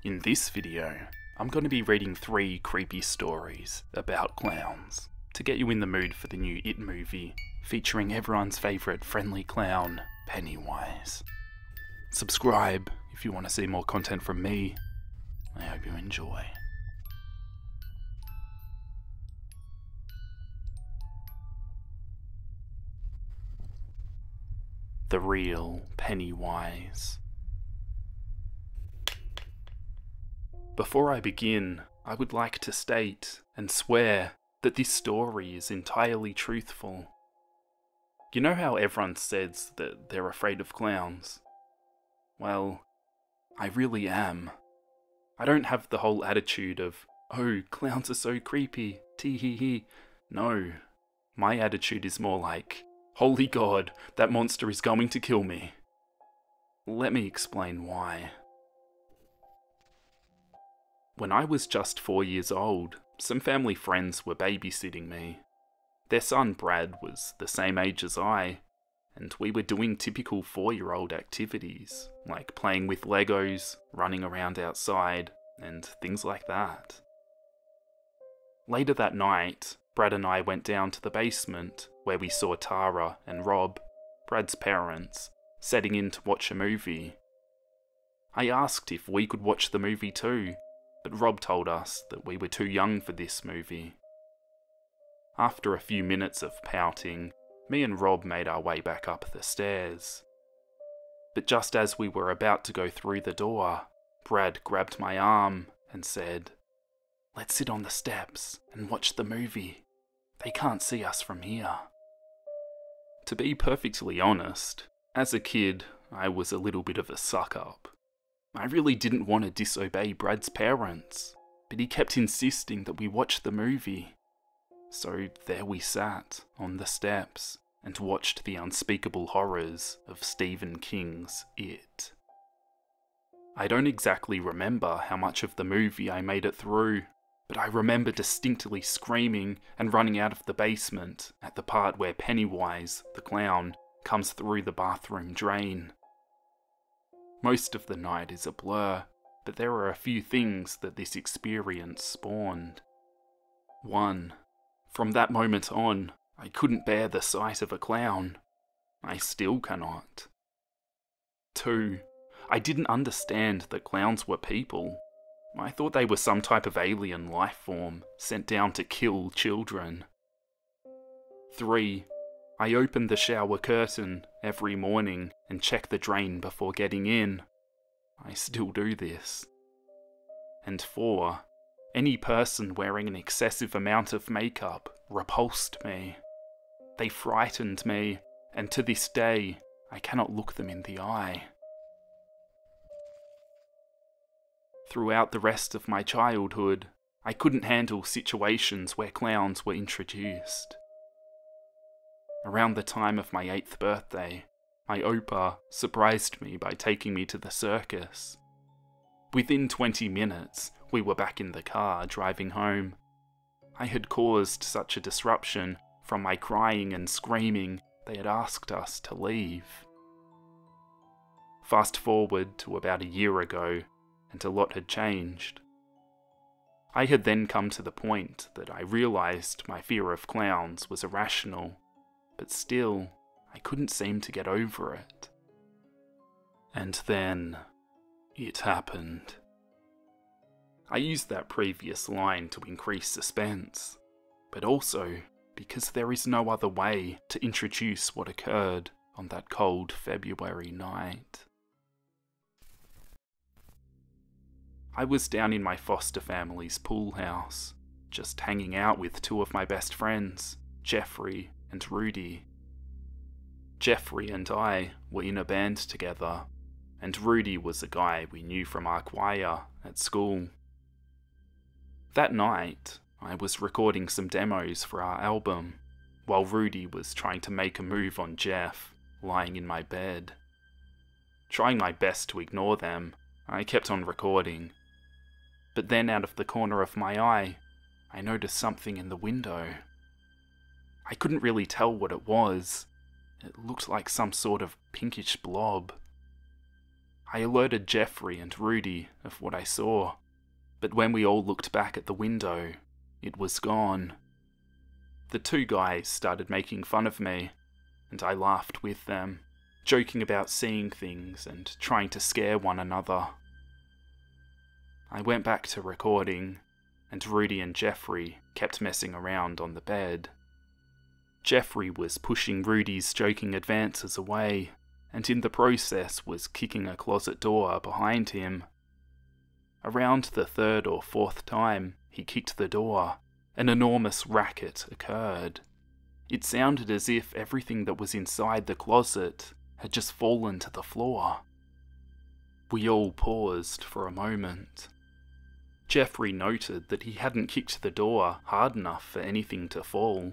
In this video, I'm going to be reading 3 creepy stories about clowns to get you in the mood for the new It movie featuring everyone's favourite friendly clown, Pennywise. Subscribe if you want to see more content from me. I hope you enjoy. The real Pennywise. Before I begin, I would like to state and swear that this story is entirely truthful. You know how everyone says that they're afraid of clowns? Well, I really am. I don't have the whole attitude of, oh, clowns are so creepy, tee-hee-hee. No, my attitude is more like, holy God, that monster is going to kill me. Let me explain why. When I was just 4 years old, some family friends were babysitting me. Their son Brad was the same age as I, and we were doing typical 4-year-old activities, like playing with Legos, running around outside, and things like that. Later that night, Brad and I went down to the basement, where we saw Tara and Rob, Brad's parents, setting in to watch a movie. I asked if we could watch the movie too, but Rob told us that we were too young for this movie. After a few minutes of pouting, me and Rob made our way back up the stairs. But just as we were about to go through the door, Brad grabbed my arm and said, "Let's sit on the steps and watch the movie. They can't see us from here." To be perfectly honest, as a kid, I was a little bit of a suck-up. I really didn't want to disobey Brad's parents, but he kept insisting that we watch the movie. So there we sat, on the steps, and watched the unspeakable horrors of Stephen King's It. I don't exactly remember how much of the movie I made it through, but I remember distinctly screaming and running out of the basement at the part where Pennywise, the clown, comes through the bathroom drain. Most of the night is a blur, but there are a few things that this experience spawned. 1. From that moment on, I couldn't bear the sight of a clown. I still cannot. 2. I didn't understand that clowns were people. I thought they were some type of alien life form sent down to kill children. 3. I opened the shower curtain every morning and check the drain before getting in. I still do this. And 4. Any person wearing an excessive amount of makeup repulsed me. They frightened me, and to this day, I cannot look them in the eye. Throughout the rest of my childhood, I couldn't handle situations where clowns were introduced. Around the time of my 8th birthday, my Opa surprised me by taking me to the circus. Within 20 minutes, we were back in the car driving home. I had caused such a disruption from my crying and screaming they had asked us to leave. Fast forward to about a year ago, and a lot had changed. I had then come to the point that I realised my fear of clowns was irrational, but still, I couldn't seem to get over it. And then, it happened. I used that previous line to increase suspense, but also because there is no other way to introduce what occurred on that cold February night. I was down in my foster family's pool house, just hanging out with 2 of my best friends, Jeffrey and Rudy. Jeffrey and I were in a band together, and Rudy was a guy we knew from our choir at school. That night, I was recording some demos for our album, while Rudy was trying to make a move on Jeff, lying in my bed. Trying my best to ignore them, I kept on recording. But then out of the corner of my eye, I noticed something in the window. I couldn't really tell what it was. It looked like some sort of pinkish blob. I alerted Jeffrey and Rudy of what I saw, but when we all looked back at the window, it was gone. The two guys started making fun of me, and I laughed with them, joking about seeing things and trying to scare one another. I went back to recording, and Rudy and Jeffrey kept messing around on the bed. Jeffrey was pushing Rudy's joking advances away, and in the process was kicking a closet door behind him. Around the third or fourth time he kicked the door, an enormous racket occurred. It sounded as if everything that was inside the closet had just fallen to the floor. We all paused for a moment. Jeffrey noted that he hadn't kicked the door hard enough for anything to fall.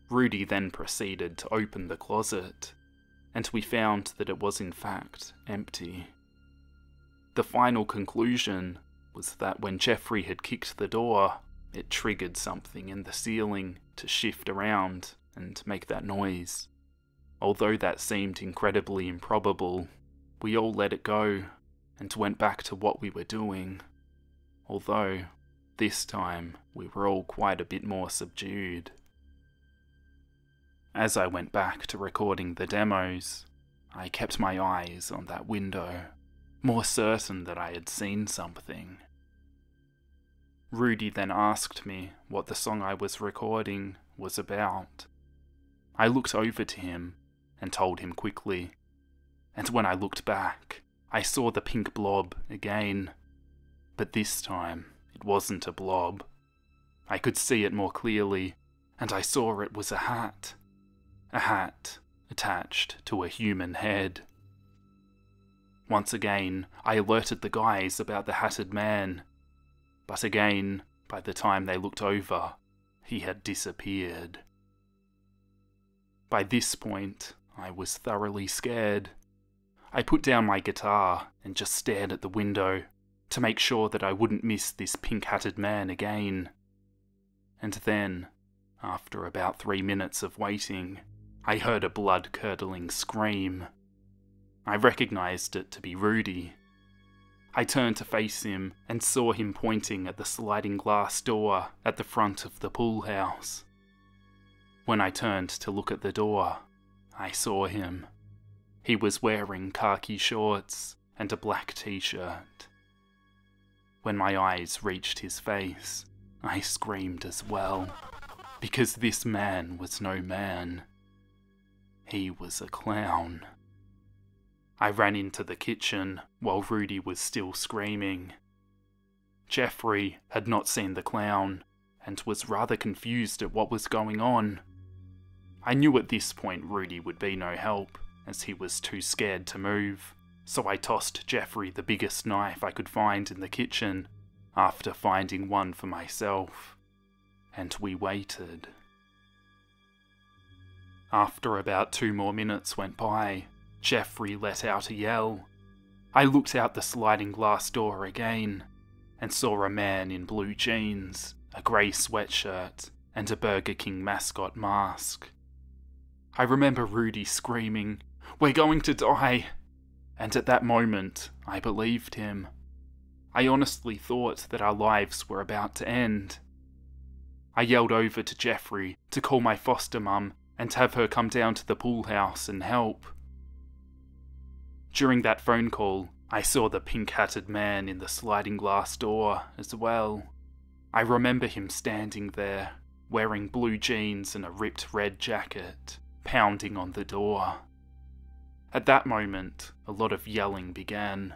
Rudy then proceeded to open the closet, and we found that it was in fact empty. The final conclusion was that when Jeffrey had kicked the door, it triggered something in the ceiling to shift around and make that noise. Although that seemed incredibly improbable, we all let it go and went back to what we were doing. Although, this time, we were all quite a bit more subdued. As I went back to recording the demos, I kept my eyes on that window, more certain that I had seen something. Rudy then asked me what the song I was recording was about. I looked over to him and told him quickly, and when I looked back, I saw the pink blob again. But this time, it wasn't a blob. I could see it more clearly, and I saw it was a hat. A hat attached to a human head. Once again, I alerted the guys about the hatted man, but again, by the time they looked over, he had disappeared. By this point, I was thoroughly scared. I put down my guitar and just stared at the window to make sure that I wouldn't miss this pink-hatted man again. And then, after about 3 minutes of waiting, I heard a blood-curdling scream. I recognized it to be Rudy. I turned to face him and saw him pointing at the sliding glass door at the front of the pool house. When I turned to look at the door, I saw him. He was wearing khaki shorts and a black t-shirt. When my eyes reached his face, I screamed as well, because this man was no man. He was a clown. I ran into the kitchen while Rudy was still screaming. Jeffrey had not seen the clown and was rather confused at what was going on. I knew at this point Rudy would be no help, as he was too scared to move, so I tossed Jeffrey the biggest knife I could find in the kitchen, after finding one for myself, and we waited. After about 2 more minutes went by, Jeffrey let out a yell. I looked out the sliding glass door again, and saw a man in blue jeans, a grey sweatshirt, and a Burger King mascot mask. I remember Rudy screaming, "We're going to die!" And at that moment, I believed him. I honestly thought that our lives were about to end. I yelled over to Jeffrey to call my foster mum and have her come down to the pool house and help. During that phone call, I saw the pink-hatted man in the sliding glass door as well. I remember him standing there, wearing blue jeans and a ripped red jacket, pounding on the door. At that moment, a lot of yelling began.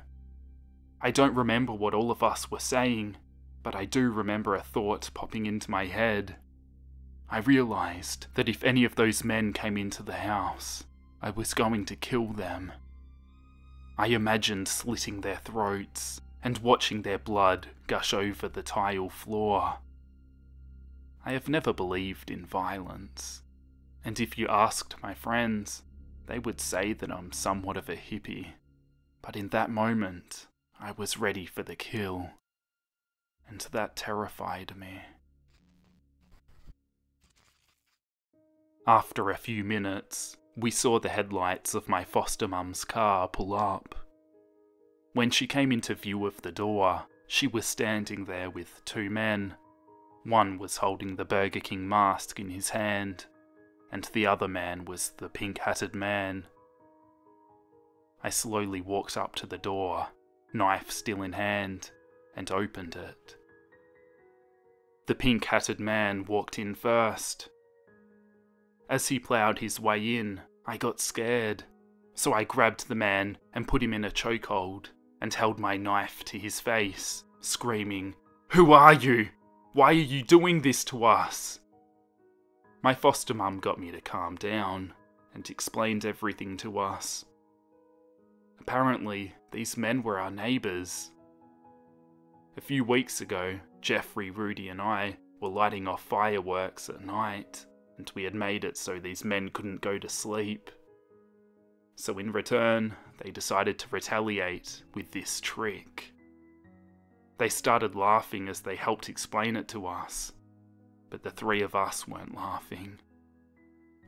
I don't remember what all of us were saying, but I do remember a thought popping into my head. I realised that if any of those men came into the house, I was going to kill them. I imagined slitting their throats and watching their blood gush over the tile floor. I have never believed in violence, and if you asked my friends, they would say that I'm somewhat of a hippie, but in that moment, I was ready for the kill, and that terrified me. After a few minutes, we saw the headlights of my foster mum's car pull up, When she came into view of the door, she was standing there with two men. One was holding the Burger King mask in his hand, and the other man was the pink-hatted man. I slowly walked up to the door, knife still in hand, and opened it. The pink-hatted man walked in first. As he ploughed his way in, I got scared, so I grabbed the man and put him in a chokehold and held my knife to his face, screaming, "Who are you? Why are you doing this to us?" My foster mum got me to calm down and explained everything to us. Apparently, these men were our neighbours. A few weeks ago, Jeffrey, Rudy and I were lighting off fireworks at night, and we had made it so these men couldn't go to sleep. So in return, they decided to retaliate with this trick. They started laughing as they helped explain it to us, but the three of us weren't laughing.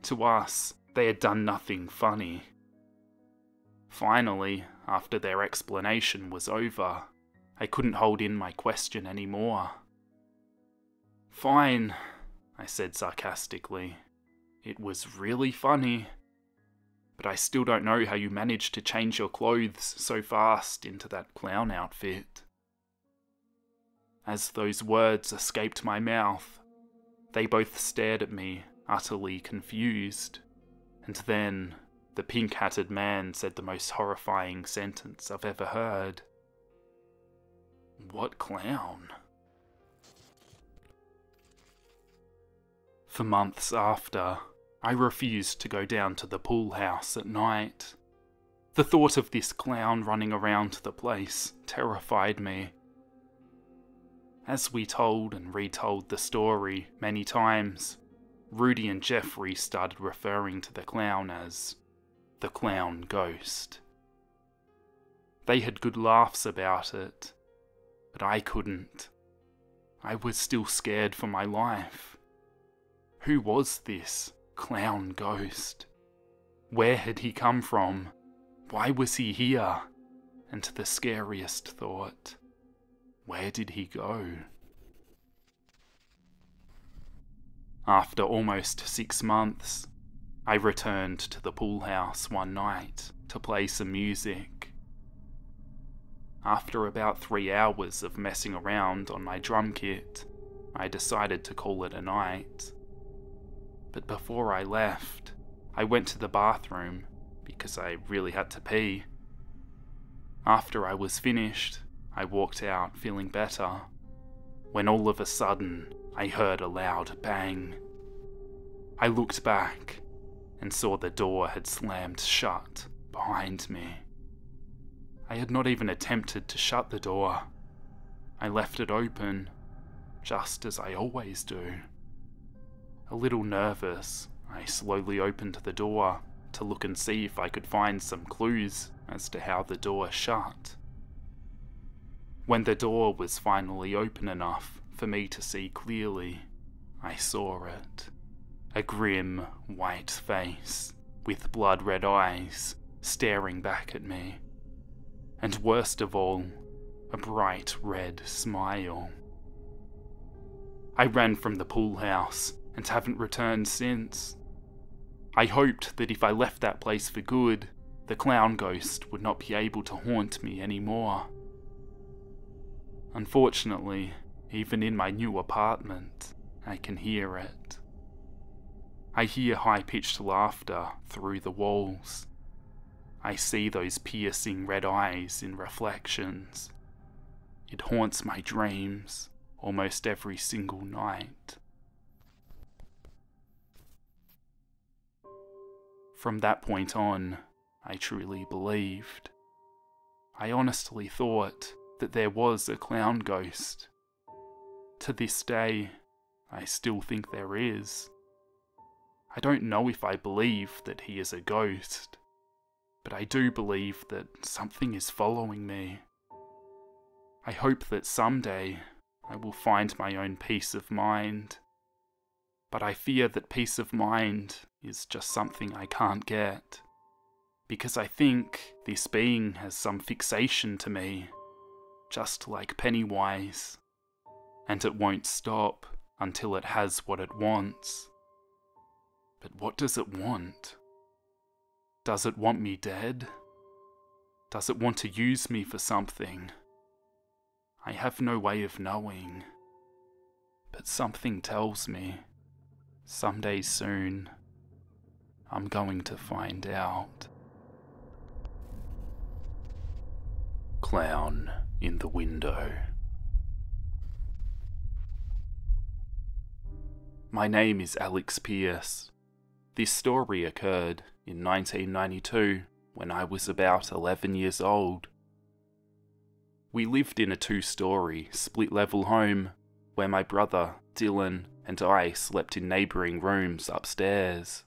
To us, they had done nothing funny. Finally, after their explanation was over, I couldn't hold in my question anymore. "Fine," I said sarcastically. "It was really funny. But I still don't know how you managed to change your clothes so fast into that clown outfit." As those words escaped my mouth, they both stared at me, utterly confused, and then the pink-hatted man said the most horrifying sentence I've ever heard. "What clown?" For months after, I refused to go down to the pool house at night. The thought of this clown running around the place terrified me. As we told and retold the story many times, Rudy and Jeffrey started referring to the clown as the clown ghost. They had good laughs about it, but I couldn't. I was still scared for my life. Who was this clown ghost? Where had he come from? Why was he here? And the scariest thought, where did he go? After almost 6 months, I returned to the pool house one night to play some music. After about 3 hours of messing around on my drum kit, I decided to call it a night. But before I left, I went to the bathroom because I really had to pee. After I was finished, I walked out feeling better, when all of a sudden I heard a loud bang. I looked back and saw the door had slammed shut behind me. I had not even attempted to shut the door. I left it open, just as I always do. A little nervous, I slowly opened the door to look and see if I could find some clues as to how the door shut. When the door was finally open enough for me to see clearly, I saw it. A grim, white face with blood-red eyes staring back at me. And worst of all, a bright red smile. I ran from the pool house and haven't returned since. I hoped that if I left that place for good, the clown ghost would not be able to haunt me anymore. Unfortunately, even in my new apartment, I can hear it. I hear high-pitched laughter through the walls. I see those piercing red eyes in reflections. It haunts my dreams almost every single night. From that point on, I truly believed. I honestly thought that there was a clown ghost. To this day, I still think there is. I don't know if I believe that he is a ghost, but I do believe that something is following me. I hope that someday I will find my own peace of mind, but I fear that peace of mind is just something I can't get. because I think this being has some fixation to me, just like Pennywise, and it won't stop until it has what it wants. But what does it want? Does it want me dead? Does it want to use me for something? I have no way of knowing, but something tells me, someday soon, I'm going to find out. Clown in the window. My name is Alex Pierce. This story occurred in 1992 when I was about 11 years old. We lived in a 2-story, split-level home where my brother, Dylan, and I slept in neighbouring rooms upstairs.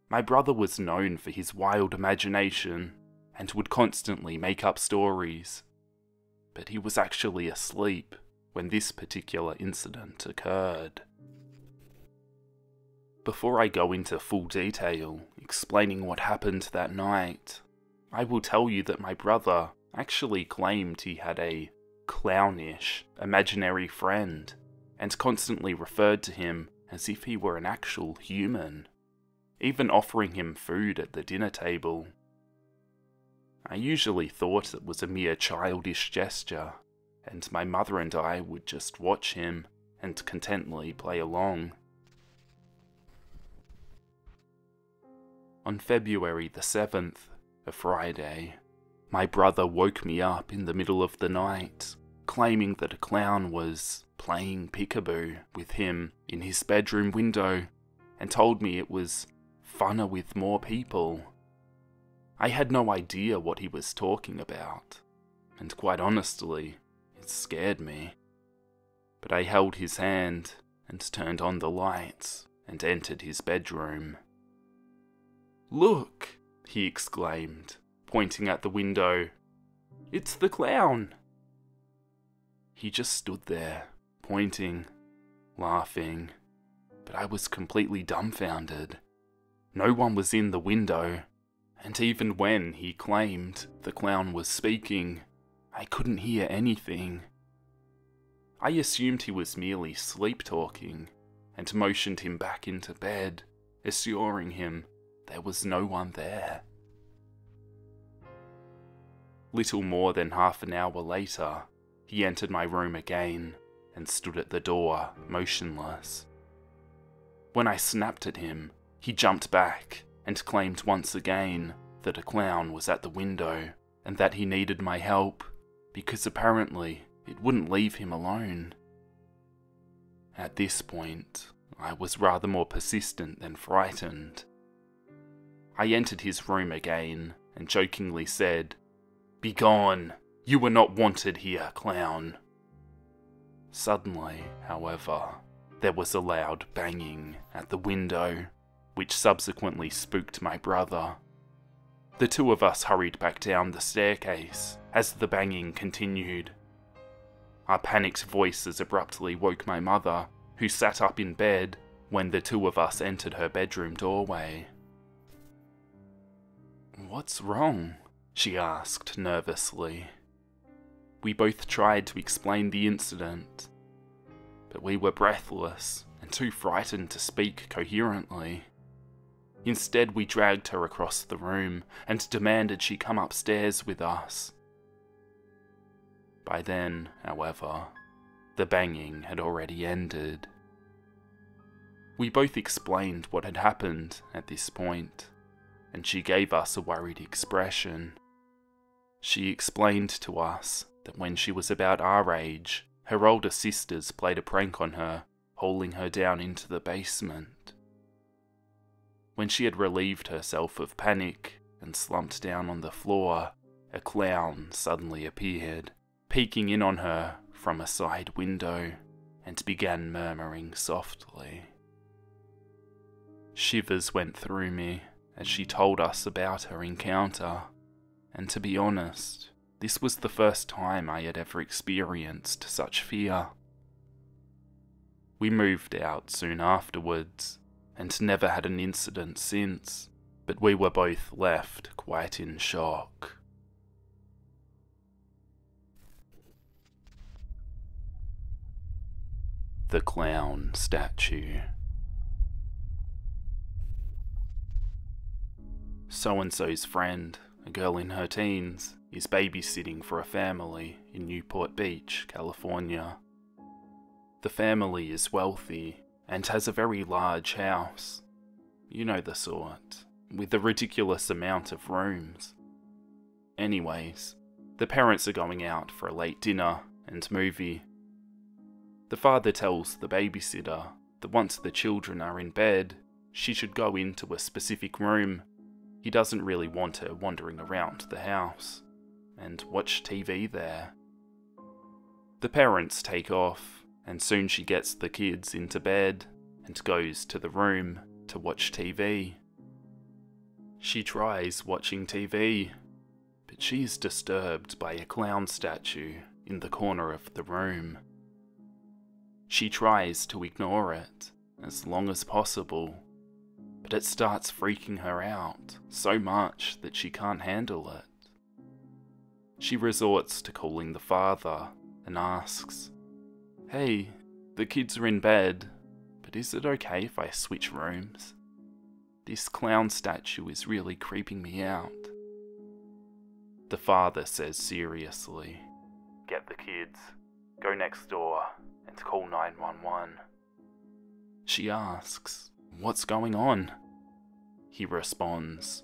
My brother was known for his wild imagination and would constantly make up stories, but he was actually asleep when this particular incident occurred. Before I go into full detail explaining what happened that night, I will tell you that my brother actually claimed he had a clownish, imaginary friend, and constantly referred to him as if he were an actual human, even offering him food at the dinner table. I usually thought it was a mere childish gesture, and my mother and I would just watch him and contently play along. On February the 7th, a Friday, my brother woke me up in the middle of the night, claiming that a clown was playing peekaboo with him in his bedroom window, and told me it was funner with more people. I had no idea what he was talking about, and quite honestly, it scared me. But I held his hand and turned on the lights and entered his bedroom. "Look!" he exclaimed, pointing at the window. "It's the clown!" He just stood there, pointing, laughing, but I was completely dumbfounded. No one was in the window, and even when he claimed the clown was speaking, I couldn't hear anything. I assumed he was merely sleep-talking, and motioned him back into bed, assuring him there was no one there. Little more than half an hour later, he entered my room again and stood at the door, motionless. When I snapped at him, he jumped back and claimed once again that a clown was at the window and that he needed my help because apparently it wouldn't leave him alone. At this point, I was rather more persistent than frightened. I entered his room again and jokingly said, "Begone! You were not wanted here, clown." Suddenly, however, there was a loud banging at the window, which subsequently spooked my brother. The two of us hurried back down the staircase as the banging continued. Our panicked voices abruptly woke my mother, who sat up in bed when the two of us entered her bedroom doorway. "What's wrong?" she asked nervously. We both tried to explain the incident, but we were breathless and too frightened to speak coherently. Instead, we dragged her across the room and demanded she come upstairs with us. By then, however, the banging had already ended. We both explained what had happened at this point, and she gave us a worried expression. She explained to us that when she was about our age, her older sisters played a prank on her, hauling her down into the basement. When she had relieved herself of panic and slumped down on the floor, a clown suddenly appeared, peeking in on her from a side window, and began murmuring softly. Shivers went through me as she told us about her encounter, and to be honest, this was the first time I had ever experienced such fear. We moved out soon afterwards, and never had an incident since, but we were both left quite in shock. The clown statue. So-and-so's friend, a girl in her teens, is babysitting for a family in Newport Beach, California. The family is wealthy and has a very large house. You know the sort, with a ridiculous amount of rooms. Anyways, the parents are going out for a late dinner and movie. The father tells the babysitter that once the children are in bed, she should go into a specific room. He doesn't really want her wandering around the house and watch TV there. The parents take off, and soon she gets the kids into bed and goes to the room to watch TV. She tries watching TV, but she is disturbed by a clown statue in the corner of the room. She tries to ignore it as long as possible, but it starts freaking her out so much that she can't handle it. She resorts to calling the father and asks, "Hey, the kids are in bed, but is it okay if I switch rooms? This clown statue is really creeping me out." The father says seriously, "Get the kids, go next door, and call 911. She asks, "What's going on?" He responds,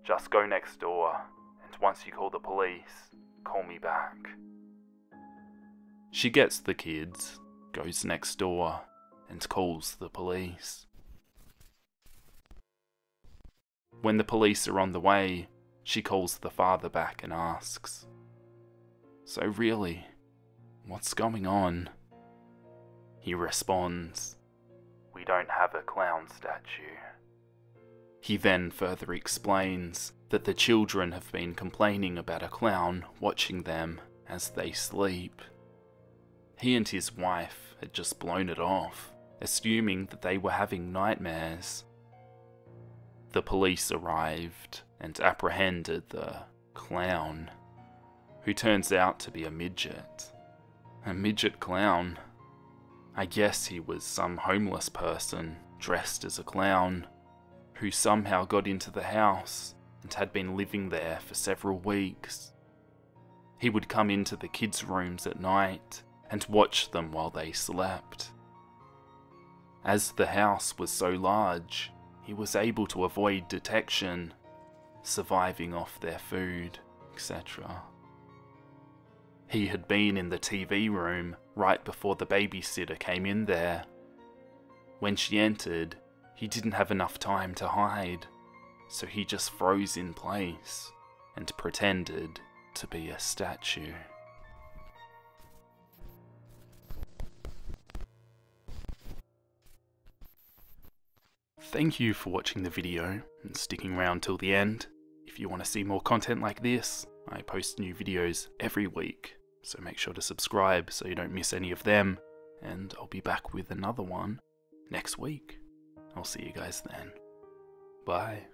"Just go next door, and once you call the police, call me back." She gets the kids, goes next door, and calls the police. When the police are on the way, she calls the father back and asks, "So really, what's going on?" He responds, "We don't have a clown statue." He then further explains that the children have been complaining about a clown watching them as they sleep. He and his wife had just blown it off, assuming that they were having nightmares. The police arrived and apprehended the clown, who turns out to be a midget. A midget clown. I guess he was some homeless person dressed as a clown, who somehow got into the house and had been living there for several weeks. He would come into the kids' rooms at night and watch them while they slept. As the house was so large, he was able to avoid detection, surviving off their food, etc. He had been in the TV room right before the babysitter came in there. When she entered, he didn't have enough time to hide, so he just froze in place and pretended to be a statue. Thank you for watching the video and sticking around till the end. If you want to see more content like this, I post new videos every week, so make sure to subscribe so you don't miss any of them, and I'll be back with another one next week. I'll see you guys then. Bye.